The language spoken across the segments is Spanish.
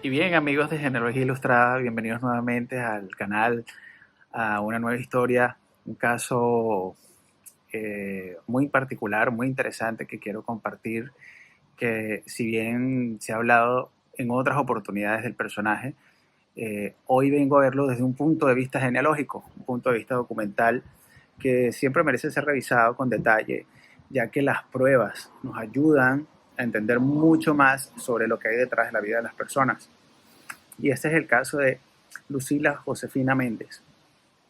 Y bien, amigos de Genealogía Ilustrada, bienvenidos nuevamente al canal, a una nueva historia, un caso muy particular, muy interesante que quiero compartir, que si bien se ha hablado en otras oportunidades del personaje, hoy vengo a verlo desde un punto de vista genealógico, un punto de vista documental que siempre merece ser revisado con detalle, ya que las pruebas nos ayudan a entender mucho más sobre lo que hay detrás de la vida de las personas. Y este es el caso de Lucila Josefina Méndez,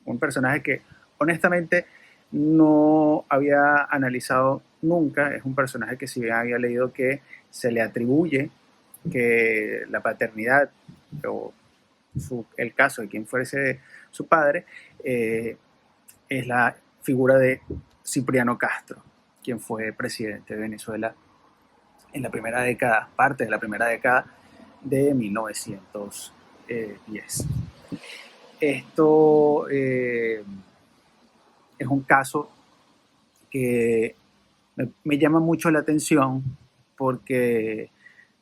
un personaje que honestamente no había analizado nunca. Es un personaje que, si bien había leído que se le atribuye que la paternidad o el caso de quien fuese su padre, es la figura de Cipriano Castro, quien fue presidente de Venezuela en la primera década, parte de la primera década de 1910. Esto es un caso que me llama mucho la atención porque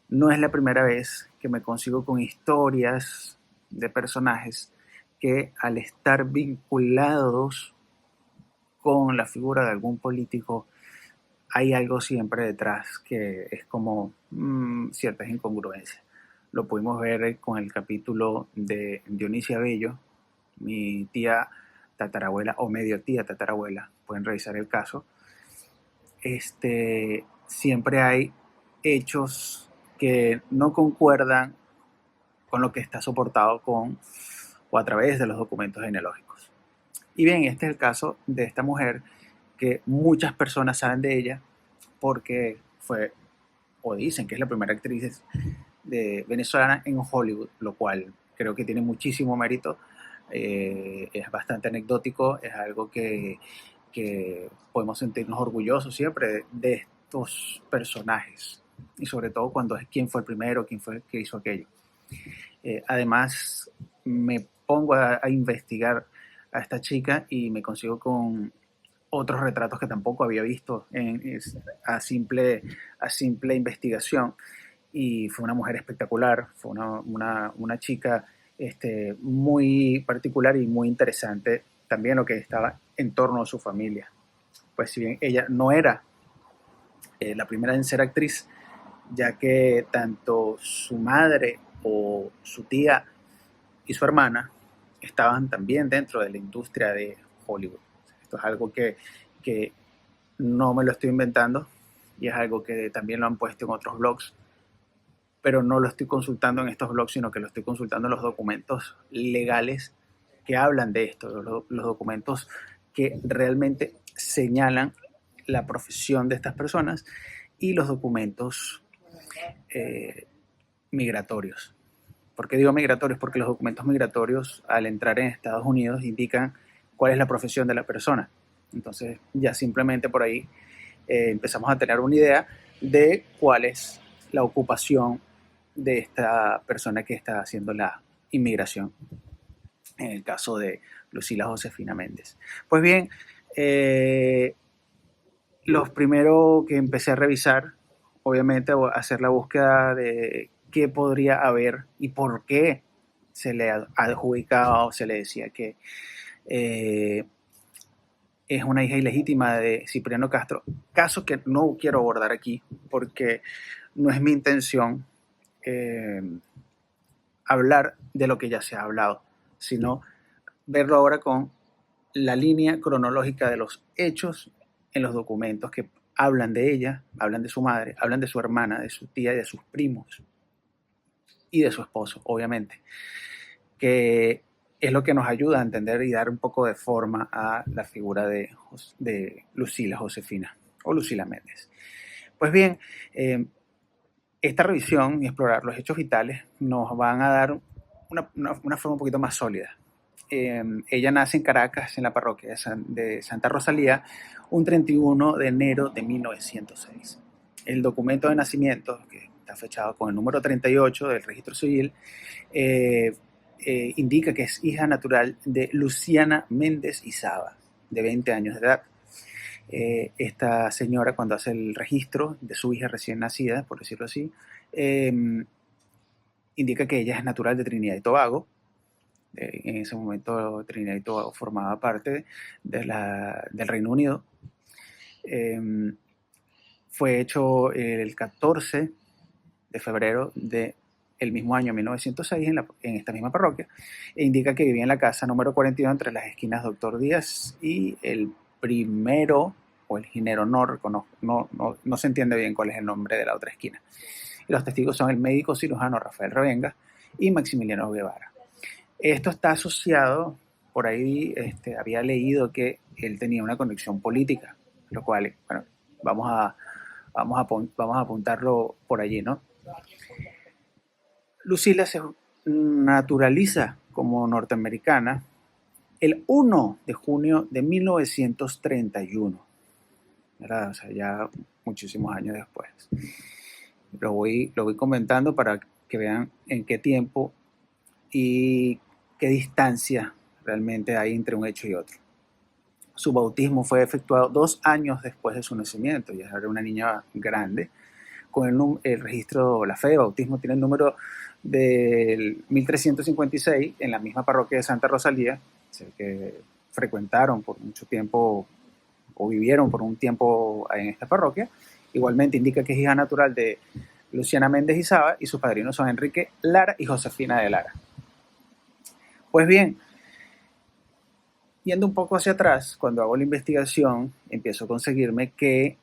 no es la primera vez que me consigo con historias de personajes que, al estar vinculados con la figura de algún político, hay algo siempre detrás que es como ciertas incongruencias. Lo pudimos ver con el capítulo de Dionisia Bello, mi tía tatarabuela o medio tía tatarabuela, pueden revisar el caso. Siempre hay hechos que no concuerdan con lo que está soportado con o a través de los documentos genealógicos. Y bien, este es el caso de esta mujer que muchas personas saben de ella porque fue, o dicen que es la primera actriz de venezolana en Hollywood, lo cual creo que tiene muchísimo mérito. Es bastante anecdótico, es algo que podemos sentirnos orgullosos siempre de estos personajes, y sobre todo cuando es quién fue el primero, quién fue el que hizo aquello. Además, me pongo a investigar a esta chica y me consigo con otros retratos que tampoco había visto a simple investigación. Y fue una mujer espectacular, fue una chica muy particular y muy interesante también lo que estaba en torno a su familia. Pues si bien ella no era la primera en ser actriz, ya que tanto su madre o su tía y su hermana estaban también dentro de la industria de Hollywood. Esto es algo que no me lo estoy inventando y es algo que también lo han puesto en otros blogs, pero no lo estoy consultando en estos blogs, sino que lo estoy consultando en los documentos legales que hablan de esto, los documentos que realmente señalan la profesión de estas personas y los documentos eh, migratorios. ¿Por qué digo migratorios? Porque los documentos migratorios, al entrar en Estados Unidos, indican cuál es la profesión de la persona. Entonces, ya simplemente por ahí empezamos a tener una idea de cuál es la ocupación de esta persona que está haciendo la inmigración, en el caso de Lucila Josefina Méndez. Pues bien, los primeros que empecé a revisar, obviamente, a hacer la búsqueda de qué podría haber y por qué se le adjudicaba o se le decía que eh, es una hija ilegítima de Cipriano Castro, caso que no quiero abordar aquí porque no es mi intención eh, hablar de lo que ya se ha hablado, sino verlo ahora con la línea cronológica de los hechos en los documentos que hablan de ella, hablan de su madre, hablan de su hermana, de su tía y de sus primos y de su esposo, obviamente, que es lo que nos ayuda a entender y dar un poco de forma a la figura de Lucila Josefina o Lucila Méndez. Pues bien, esta revisión y explorar los hechos vitales nos van a dar una forma un poquito más sólida. Ella nace en Caracas, en la parroquia de Santa Rosalía, un 31 de enero de 1906. El documento de nacimiento, que está fechado con el número 38 del registro civil, eh, indica que es hija natural de Luciana Méndez Izaba, de 20 años de edad. Esta señora, cuando hace el registro de su hija recién nacida, por decirlo así, eh, indica que ella es natural de Trinidad y Tobago. En ese momento Trinidad y Tobago formaba parte del Reino Unido. Fue hecho el 14 de febrero del mismo año 1906 en esta misma parroquia, e indica que vivía en la casa número 42 entre las esquinas Doctor Díaz y el primero o el Ginero, no se entiende bien cuál es el nombre de la otra esquina. Y los testigos son el médico cirujano Rafael Revenga y Maximiliano Guevara. Esto está asociado, por ahí había leído que él tenía una conexión política, lo cual, bueno, vamos a apuntarlo por allí, ¿no? Lucila se naturaliza como norteamericana el 1 de junio de 1931, ¿verdad? O sea, ya muchísimos años después. Lo voy comentando para que vean en qué tiempo y qué distancia realmente hay entre un hecho y otro. Su bautismo fue efectuado 2 años después de su nacimiento, ya era una niña grande. Con el registro, la fe de bautismo tiene el número del 1356 en la misma parroquia de Santa Rosalía, que frecuentaron por mucho tiempo o vivieron por un tiempo en esta parroquia. Igualmente indica que es hija natural de Luciana Méndez y Saba y sus padrinos son Enrique Lara y Josefina de Lara. Pues bien, yendo un poco hacia atrás, cuando hago la investigación, empiezo a conseguirme que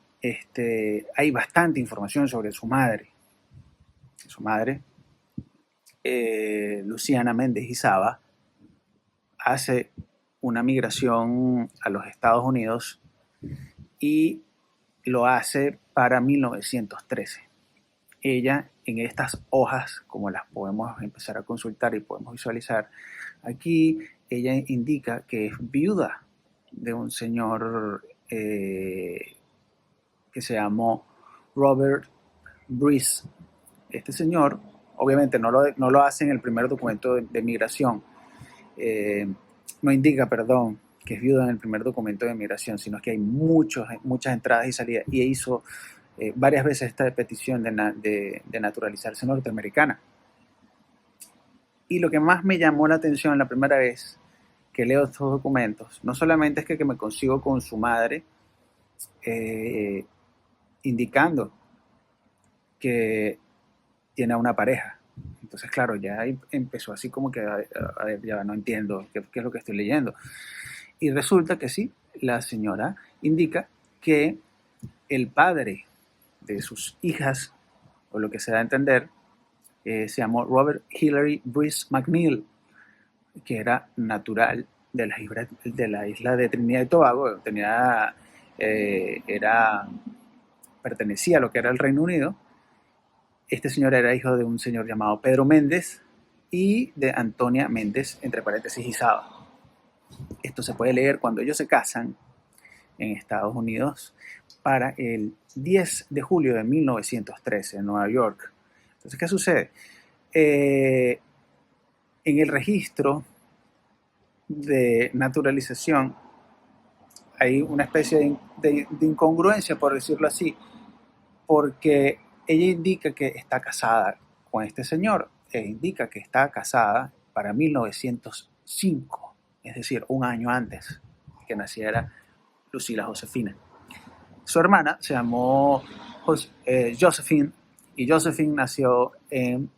hay bastante información sobre su madre. Su madre, Luciana Méndez y Saba, hace una migración a los Estados Unidos y lo hace para 1913. Ella, en estas hojas, como las podemos empezar a consultar y podemos visualizar, aquí ella indica que es viuda de un señor que se llamó Robert Bruce. Este señor, obviamente no lo hace en el primer documento de migración, no indica, perdón, que es viuda en el primer documento de migración, sino que hay muchas entradas y salidas, y hizo varias veces esta petición de naturalizarse norteamericana. Y lo que más me llamó la atención la primera vez que leo estos documentos, no solamente es que me consigo con su madre, indicando que tiene una pareja. Entonces, claro, ya empezó así como que, a ver, ya no entiendo qué es lo que estoy leyendo. Y resulta que sí, la señora indica que el padre de sus hijas, o lo que se da a entender, se llamó Robert Hillary Bruce McNeil, que era natural de la isla de Trinidad y Tobago, pertenecía a lo que era el Reino Unido. Este señor era hijo de un señor llamado Pedro Méndez y de Antonia Méndez, entre paréntesis, y Saba. Esto se puede leer cuando ellos se casan en Estados Unidos para el 10 de julio de 1913 en Nueva York. Entonces, ¿qué sucede? En el registro de naturalización hay una especie de incongruencia, por decirlo así, porque ella indica que está casada con este señor, e indica que está casada para 1905, es decir, un año antes que naciera Lucila Josefina. Su hermana se llamó Josephine, y Josephine nació en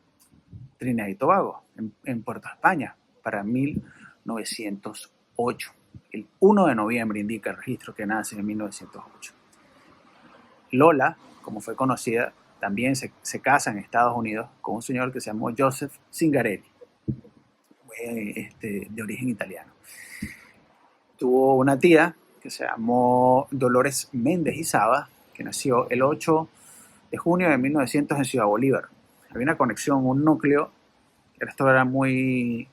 Trinidad y Tobago, en Puerto España, para 1908. El 1 de noviembre indica el registro que nace en 1908. Lola, como fue conocida, también se casa en Estados Unidos con un señor que se llamó Joseph Zingarelli, de origen italiano. Tuvo una tía que se llamó Dolores Méndez y Saba, que nació el 8 de junio de 1900 en Ciudad Bolívar. Había una conexión, un núcleo, esto era muy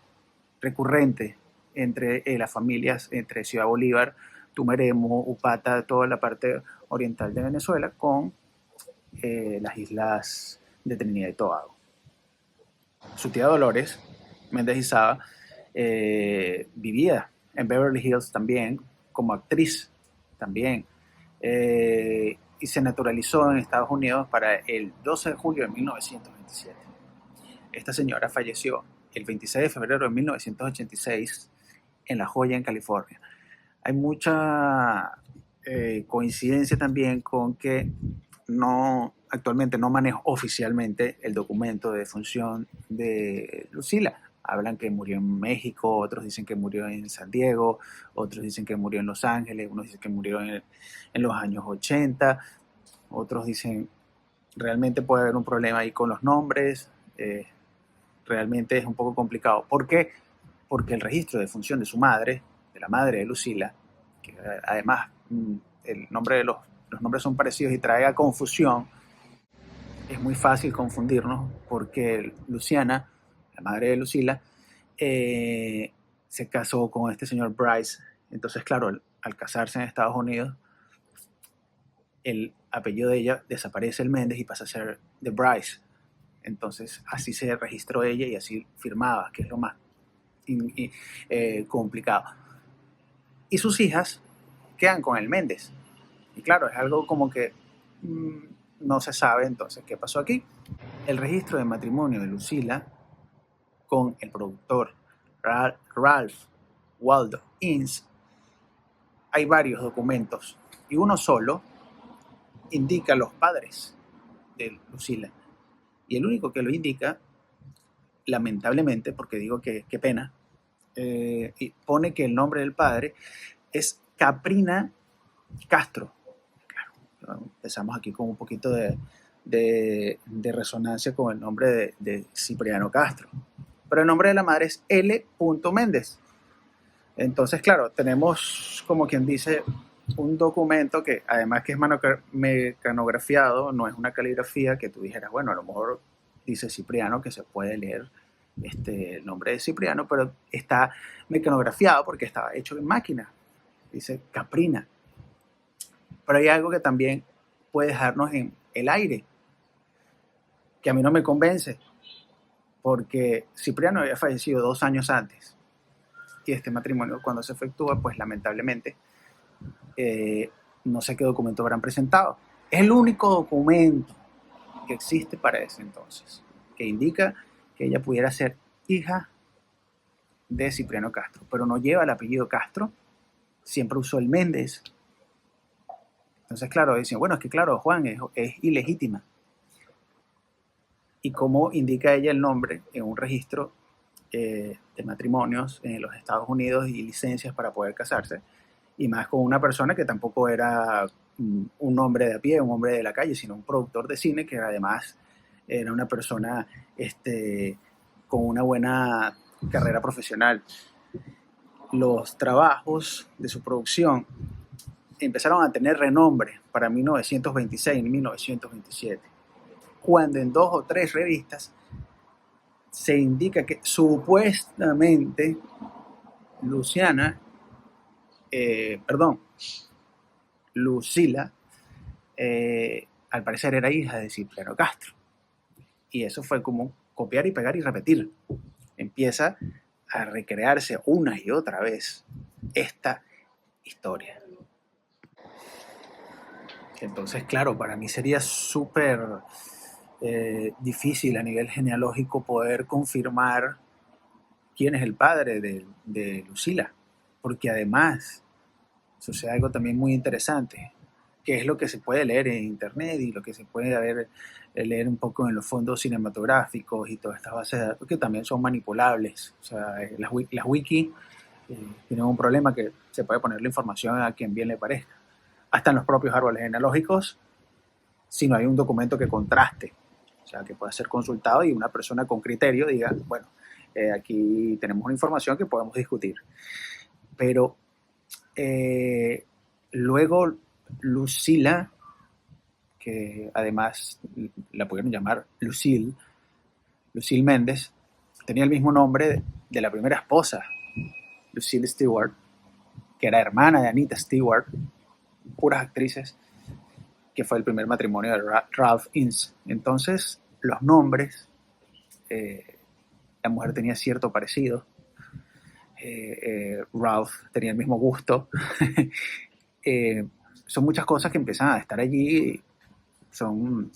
recurrente entre las familias, entre Ciudad Bolívar, Tumeremo, Upata, toda la parte oriental de Venezuela, con las islas de Trinidad y Tobago. Su tía Dolores Méndez y Saba vivía en Beverly Hills también, como actriz también, y se naturalizó en Estados Unidos para el 12 de julio de 1927. Esta señora falleció el 26 de febrero de 1986 en La Joya, en California. Hay mucha coincidencia también con que actualmente no manejo oficialmente el documento de defunción de Lucila. Hablan que murió en México, otros dicen que murió en San Diego, otros dicen que murió en Los Ángeles, unos dicen que murió en los años 80, otros dicen realmente puede haber un problema ahí con los nombres. Realmente es un poco complicado. ¿Por qué? Porque el registro de defunción de su madre, de la madre de Lucila, que además el nombre de los nombres son parecidos y trae a confusión, es muy fácil confundirnos porque Luciana, la madre de Lucila, se casó con este señor Bryce. Entonces, claro, al casarse en Estados Unidos, el apellido de ella desaparece el Méndez y pasa a ser de Bryce. Entonces, así se registró ella y así firmaba, que es lo más complicado. Y sus hijas quedan con el Méndez. Y claro, es algo como que no se sabe entonces qué pasó aquí. El registro de matrimonio de Lucila con el productor Ralph Waldo Ince, hay varios documentos y uno solo indica a los padres de Lucila. Y el único que lo indica, lamentablemente, porque digo que qué pena, y pone que el nombre del padre es Caprina Castro. Claro, empezamos aquí con un poquito de resonancia con el nombre de Cipriano Castro. Pero el nombre de la madre es L. Méndez. Entonces, claro, tenemos como quien dice un documento que además que es mecanografiado, no es una caligrafía que tú dijeras, bueno, a lo mejor dice Cipriano, que se puede leer el nombre de Cipriano, pero está mecanografiado porque estaba hecho en máquina, dice Caprina. Pero hay algo que también puede dejarnos en el aire, que a mí no me convence, porque Cipriano había fallecido 2 años antes, y este matrimonio cuando se efectúa, pues lamentablemente, no sé qué documento habrán presentado. Es el único documento que existe para ese entonces, que indica que ella pudiera ser hija de Cipriano Castro, pero no lleva el apellido Castro, siempre usó el Méndez. Entonces, claro, dicen, bueno, es que claro, Juan es ilegítima. Y como indica ella el nombre en un registro de matrimonios en los Estados Unidos y licencias para poder casarse, y más con una persona que tampoco era un hombre de a pie, un hombre de la calle, sino un productor de cine que además era una persona con una buena carrera profesional. Los trabajos de su producción empezaron a tener renombre para 1926 y 1927, cuando en 2 o 3 revistas se indica que supuestamente Lucila, al parecer era hija de Cipriano Castro. Y eso fue como copiar y pegar y repetir. Empieza a recrearse una y otra vez esta historia. Entonces, claro, para mí sería súper difícil a nivel genealógico poder confirmar quién es el padre de Lucila, porque además sucede algo también muy interesante, que es lo que se puede leer en internet y lo que se puede leer un poco en los fondos cinematográficos y todas estas bases de datos que también son manipulables. O sea, las wiki tienen un problema que se puede poner la información a quien bien le parezca. Hasta en los propios árboles genealógicos, si no hay un documento que contraste, o sea, que pueda ser consultado y una persona con criterio diga, bueno, aquí tenemos una información que podemos discutir. Pero luego Lucila, que además la pudieron llamar Lucille Méndez, tenía el mismo nombre de la primera esposa, Lucille Stewart, que era hermana de Anita Stewart, puras actrices, que fue el primer matrimonio de Ralph Ince. Entonces, los nombres, la mujer tenía cierto parecido, Ralph tenía el mismo gusto. Son muchas cosas que empiezan a estar allí, son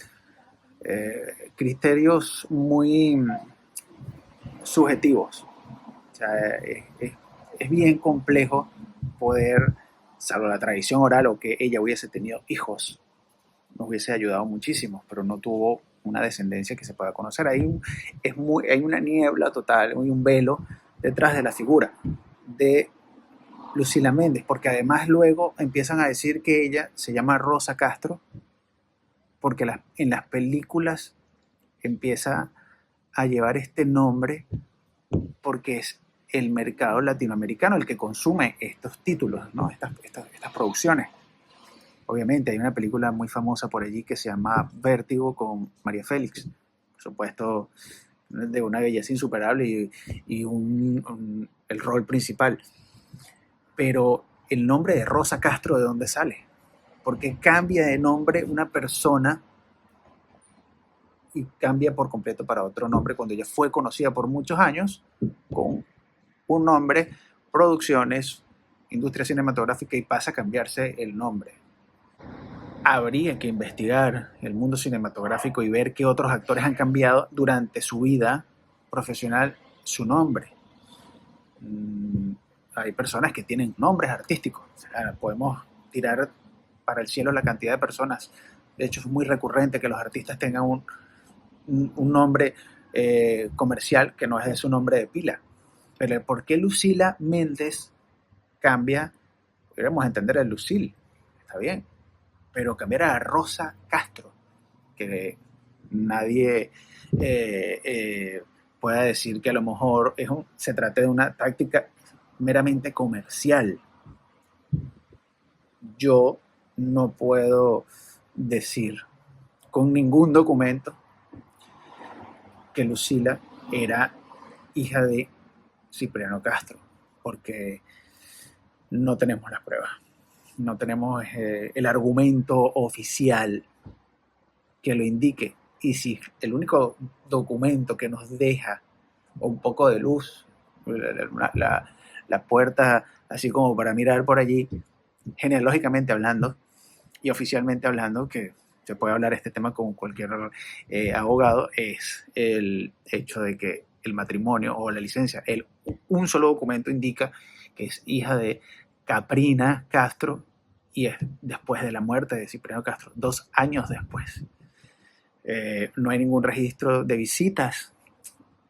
criterios muy subjetivos. O sea, es bien complejo poder, salvo la tradición oral o que ella hubiese tenido hijos, nos hubiese ayudado muchísimo, pero no tuvo una descendencia que se pueda conocer. Hay una niebla total, hay un velo detrás de la figura de Lucila Méndez, porque además luego empiezan a decir que ella se llama Rosa Castro, porque en las películas empieza a llevar este nombre porque es el mercado latinoamericano el que consume estos títulos, ¿no? Estas producciones. Obviamente hay una película muy famosa por allí que se llama Vértigo con María Félix, por supuesto de una belleza insuperable y el rol principal. Pero el nombre de Rosa Castro, ¿de dónde sale? Porque cambia de nombre una persona y cambia por completo para otro nombre cuando ella fue conocida por muchos años con un nombre, producciones, industria cinematográfica y pasa a cambiarse el nombre. Habría que investigar el mundo cinematográfico y ver qué otros actores han cambiado durante su vida profesional su nombre. Hay personas que tienen nombres artísticos. O sea, podemos tirar para el cielo la cantidad de personas. De hecho, es muy recurrente que los artistas tengan un nombre comercial que no es de su nombre de pila. Pero ¿por qué Lucila Méndez cambia? Podríamos entender el Lucil, está bien, pero cambiar a Rosa Castro, que nadie pueda decir que a lo mejor se trata de una táctica meramente comercial. Yo no puedo decir con ningún documento que Lucila era hija de Cipriano Castro, porque no tenemos las pruebas, no tenemos el argumento oficial que lo indique. Y si el único documento que nos deja un poco de luz, la puerta así como para mirar por allí, genealógicamente hablando y oficialmente hablando, que se puede hablar este tema con cualquier abogado, es el hecho de que el matrimonio o la licencia, un solo documento indica que es hija de Caprina Castro y es después de la muerte de Cipriano Castro, 2 años después. No hay ningún registro de visitas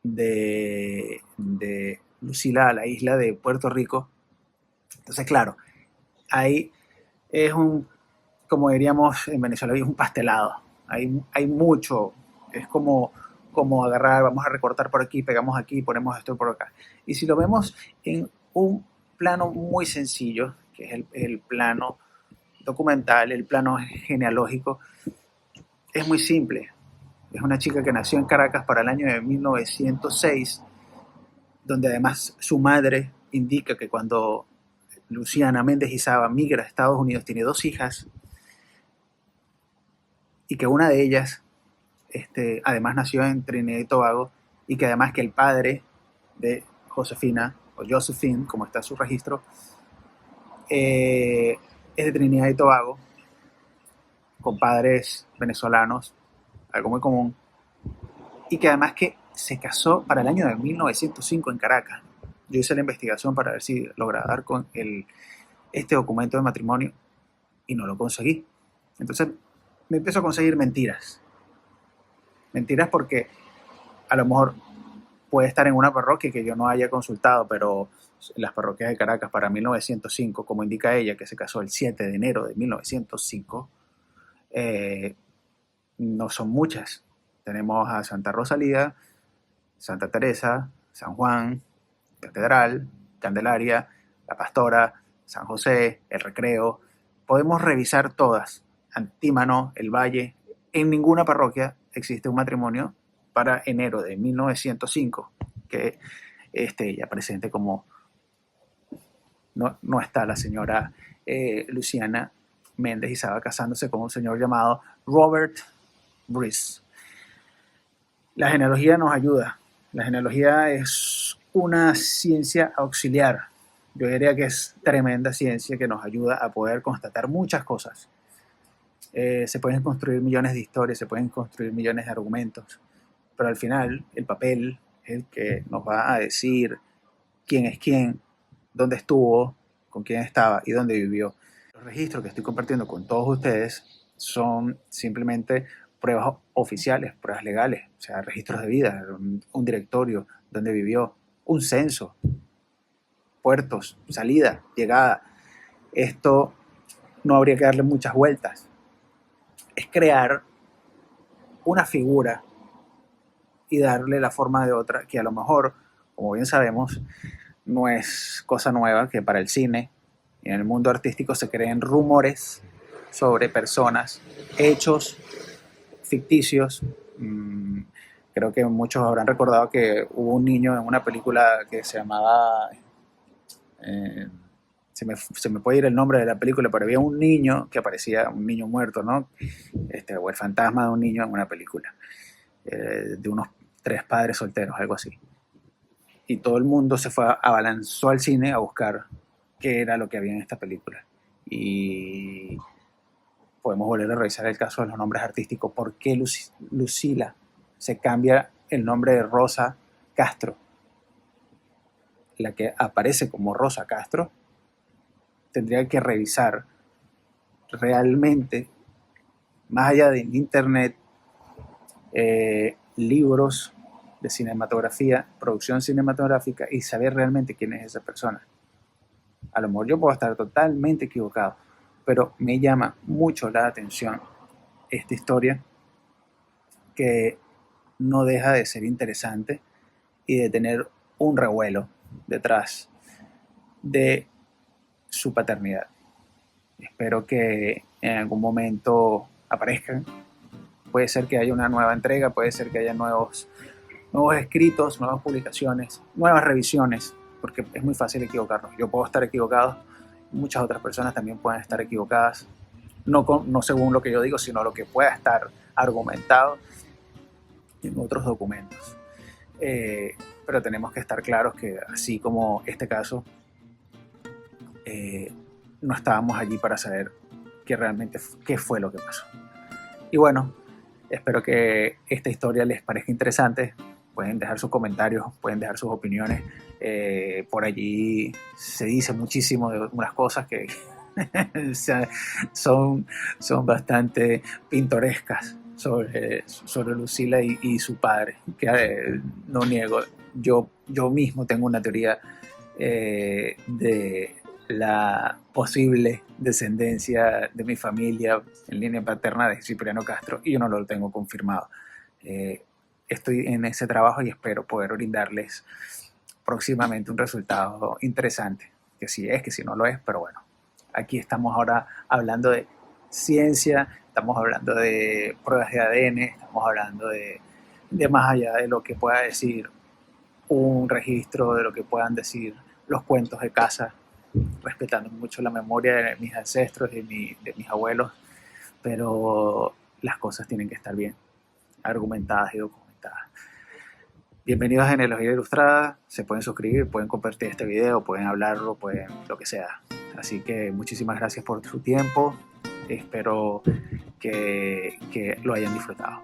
de Lucila a la isla de Puerto Rico. Entonces, claro, ahí es como diríamos en Venezuela, es un pastelado. Hay mucho, es como agarrar, vamos a recortar por aquí, pegamos aquí, ponemos esto por acá. Y si lo vemos en un plano muy sencillo, que es el plano documental, el plano genealógico, es muy simple. Es una chica que nació en Caracas para el año de 1906, donde además su madre indica que cuando Luciana Méndez Izaba migra a Estados Unidos tiene 2 hijas y que una de ellas además nació en Trinidad y Tobago y que además que el padre de Josefina, o Josephine, como está su registro, es de Trinidad y Tobago, con padres venezolanos, algo muy común, y que además que se casó para el año de 1905 en Caracas. Yo hice la investigación para ver si lograba dar con este documento de matrimonio y no lo conseguí. Entonces me empiezo a conseguir mentiras. Mentiras porque a lo mejor puede estar en una parroquia que yo no haya consultado, pero las parroquias de Caracas para 1905, como indica ella, que se casó el 7 de enero de 1905, no son muchas. Tenemos a Santa Rosalía, Santa Teresa, San Juan, Catedral, Candelaria, La Pastora, San José, El Recreo. Podemos revisar todas. Antímano, El Valle. En ninguna parroquia existe un matrimonio para enero de 1905 que esté ella presente como no está la señora Luciana Méndez Izaba casándose con un señor llamado Robert Bruce. La genealogía nos ayuda. La genealogía es una ciencia auxiliar. Yo diría que es tremenda ciencia que nos ayuda a poder constatar muchas cosas. Se pueden construir millones de historias, se pueden construir millones de argumentos, pero al final el papel, es el que nos va a decir quién es quién, dónde estuvo, con quién estaba y dónde vivió. Los registros que estoy compartiendo con todos ustedes son simplemente pruebas oficiales, pruebas legales, o sea, registros de vida, un directorio, dónde vivió, un censo, puertos, salida, llegada. Esto no habría que darle muchas vueltas. Es crear una figura y darle la forma de otra que a lo mejor, como bien sabemos, no es cosa nueva que para el cine y en el mundo artístico se creen rumores sobre personas, hechos ficticios. Creo que muchos habrán recordado que hubo un niño en una película que se llamaba... Eh, se me puede ir el nombre de la película, pero había un niño que aparecía, un niño muerto, ¿no? O el fantasma de un niño en una película, de unos 3 padres solteros, algo así. Y todo el mundo se abalanzó al cine a buscar qué era lo que había en esta película. Y podemos volver a revisar el caso de los nombres artísticos. ¿Por qué Lucila se cambia el nombre de Rosa Castro? La que aparece como Rosa Castro tendría que revisar realmente, más allá de internet, libros de cinematografía, producción cinematográfica, y saber realmente quién es esa persona. A lo mejor yo puedo estar totalmente equivocado, pero me llama mucho la atención esta historia, que no deja de ser interesante y de tener un revuelo detrás de su paternidad. Espero que en algún momento aparezcan. Puede ser que haya una nueva entrega, puede ser que haya nuevos escritos, nuevas publicaciones, nuevas revisiones, porque es muy fácil equivocarnos. Yo puedo estar equivocado, muchas otras personas también pueden estar equivocadas, no según lo que yo digo, sino lo que pueda estar argumentado en otros documentos. Pero tenemos que estar claros que, así como este caso, no estábamos allí para saber qué fue lo que pasó. Y bueno, espero que esta historia les parezca interesante. Pueden dejar sus comentarios, pueden dejar sus opiniones. Por allí se dice muchísimo de unas cosas que son bastante pintorescas sobre Lucila y su padre, que no niego. Yo mismo tengo una teoría de la posible descendencia de mi familia en línea paterna de Cipriano Castro, y yo no lo tengo confirmado. Estoy en ese trabajo y espero poder brindarles próximamente un resultado interesante, que sí es, que si no lo es, pero bueno, aquí estamos ahora hablando de ciencia, estamos hablando de pruebas de ADN, estamos hablando de más allá de lo que pueda decir un registro, de lo que puedan decir los cuentos de casa, respetando mucho la memoria de mis ancestros, de mis abuelos, pero las cosas tienen que estar bien argumentadas y documentadas. Bienvenidos a Genealogía Ilustrada, se pueden suscribir, pueden compartir este video, pueden hablarlo, pueden lo que sea. Así que muchísimas gracias por su tiempo, espero que lo hayan disfrutado.